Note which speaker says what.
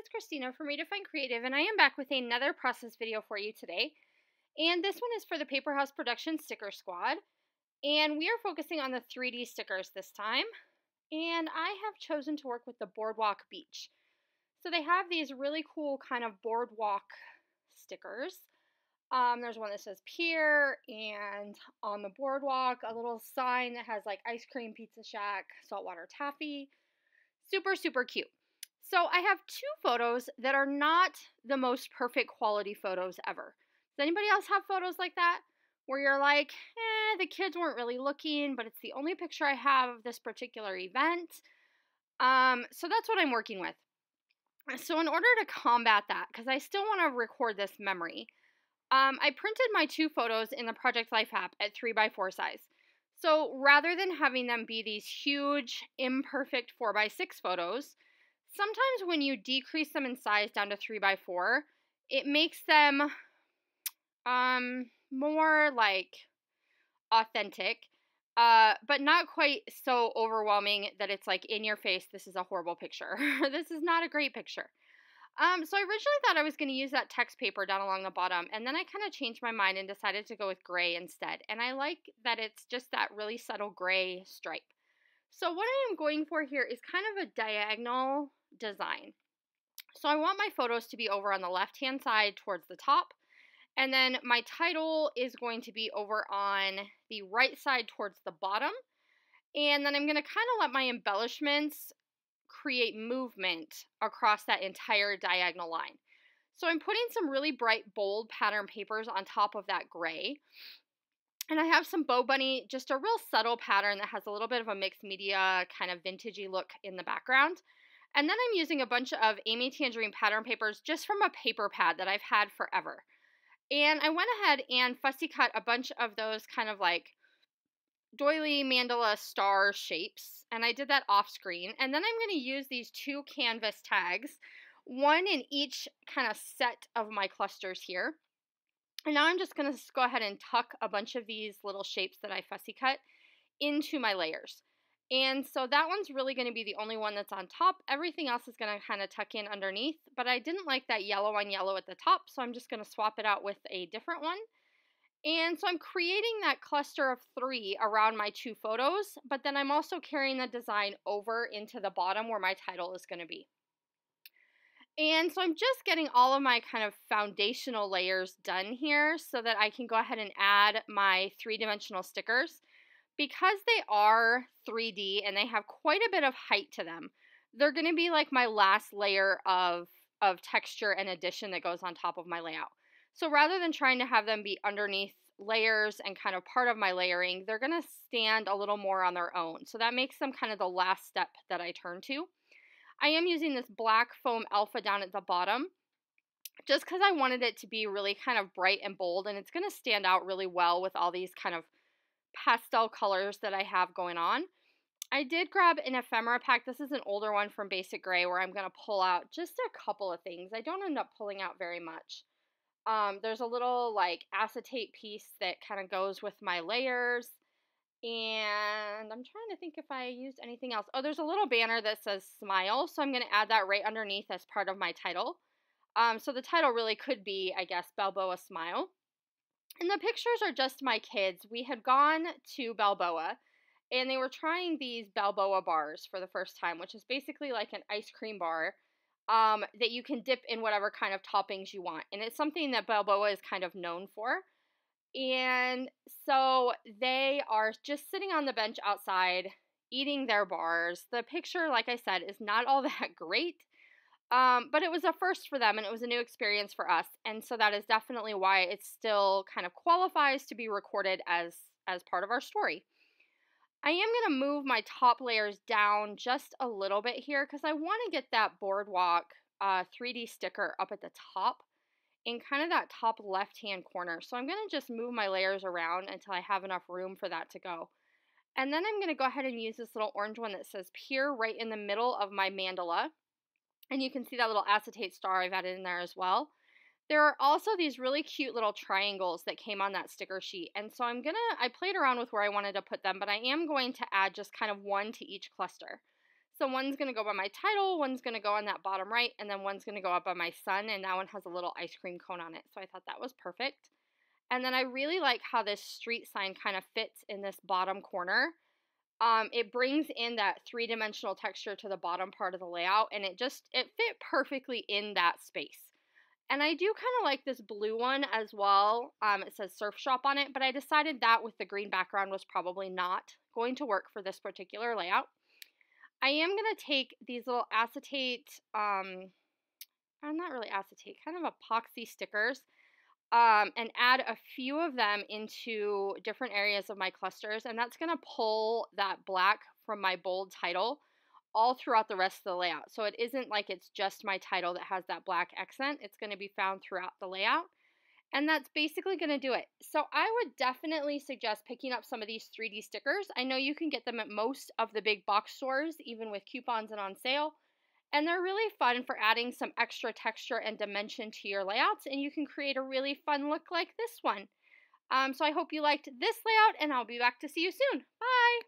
Speaker 1: it's Christina from Redefine Creative, and I am back with another process video for you today. And this one is for the Paper House Production Sticker Squad, and we are focusing on the 3D stickers this time. And I have chosen to work with the Boardwalk Beach. So they have these really cool kind of boardwalk stickers. There's one that says pier, and on the boardwalk, a little sign that has like ice cream, pizza shack, saltwater taffy. Super, super cute. So I have two photos that are not the most perfect quality photos ever. Does anybody else have photos like that? Where you're like, the kids weren't really looking, but it's the only picture I have of this particular event. So that's what I'm working with. So in order to combat that, because I still want to record this memory, I printed my two photos in the Project Life app at 3x4 size. So rather than having them be these huge, imperfect 4x6 photos, sometimes when you decrease them in size down to 3x4, it makes them more like authentic, but not quite so overwhelming that it's like in your face, this is a horrible picture. This is not a great picture. So I originally thought I was going to use that text paper down along the bottom, and then I kind of changed my mind and decided to go with gray instead. And I like that it's just that really subtle gray stripe. So what I am going for here is kind of a diagonal design. So I want my photos to be over on the left-hand side towards the top, and then my title is going to be over on the right side towards the bottom. And then I'm going to kind of let my embellishments create movement across that entire diagonal line. So I'm putting some really bright, bold pattern papers on top of that gray. And I have some Bow Bunny, just a real subtle pattern that has a little bit of a mixed media kind of vintagey look in the background. And then I'm using a bunch of Amy Tangerine pattern papers just from a paper pad that I've had forever. And I went ahead and fussy cut a bunch of those kind of like doily mandala star shapes, and I did that off screen. And then I'm going to use these two canvas tags, one in each kind of set of my clusters here. And now I'm just going to go ahead and tuck a bunch of these little shapes that I fussy cut into my layers. And so that one's really going to be the only one that's on top. Everything else is going to kind of tuck in underneath, but I didn't like that yellow on yellow at the top, so I'm just going to swap it out with a different one. And so I'm creating that cluster of 3 around my two photos, but then I'm also carrying the design over into the bottom where my title is going to be. And so I'm just getting all of my kind of foundational layers done here so that I can go ahead and add my 3-dimensional stickers. Because they are 3D and they have quite a bit of height to them, they're going to be like my last layer of texture and addition that goes on top of my layout. So rather than trying to have them be underneath layers and kind of part of my layering, they're going to stand a little more on their own. So that makes them kind of the last step that I turn to. I am using this black foam alpha down at the bottom just because I wanted it to be really kind of bright and bold, and it's going to stand out really well with all these kind of pastel colors that I have going on. I did grab an ephemera pack. This is an older one from Basic Gray where I'm going to pull out just a couple of things. I don't end up pulling out very much. There's a little like acetate piece that kind of goes with my layers, and I'm trying to think if I used anything else. Oh, there's a little banner that says smile, so I'm going to add that right underneath as part of my title. So the title really could be, I guess, Balboa Smile. And the pictures are just my kids. We had gone to Balboa, and they were trying these Balboa bars for the first time, which is basically like an ice cream bar that you can dip in whatever kind of toppings you want. And it's something that Balboa is kind of known for. And so they are just sitting on the bench outside eating their bars. The picture, like I said, is not all that great. But it was a first for them, and it was a new experience for us, and so that is definitely why it still kind of qualifies to be recorded as part of our story. I am going to move my top layers down just a little bit here because I want to get that boardwalk 3D sticker up at the top in kind of that top left-hand corner. So I'm going to just move my layers around until I have enough room for that to go. And then I'm going to go ahead and use this little orange one that says Pier right in the middle of my mandala. And you can see that little acetate star I've added in there as well. There are also these really cute little triangles that came on that sticker sheet. And so I played around with where I wanted to put them, but I am going to add just kind of one to each cluster. So one's going to go by my title, one's going to go on that bottom right, and then one's going to go up by my son, and that one has a little ice cream cone on it. So I thought that was perfect. And then I really like how this street sign kind of fits in this bottom corner. It brings in that three-dimensional texture to the bottom part of the layout, and it fit perfectly in that space. And I do kind of like this blue one as well. It says surf shop on it, but I decided that with the green background was probably not going to work for this particular layout. I am going to take these little acetate, not really acetate, kind of epoxy stickers, and add a few of them into different areas of my clusters, and that's going to pull that black from my bold title all throughout the rest of the layout. So it isn't like it's just my title that has that black accent. It's going to be found throughout the layout, and that's basically going to do it. So I would definitely suggest picking up some of these 3D stickers. I know you can get them at most of the big box stores, even with coupons and on sale. And they're really fun for adding some extra texture and dimension to your layouts, and you can create a really fun look like this one. So I hope you liked this layout, and I'll be back to see you soon. Bye!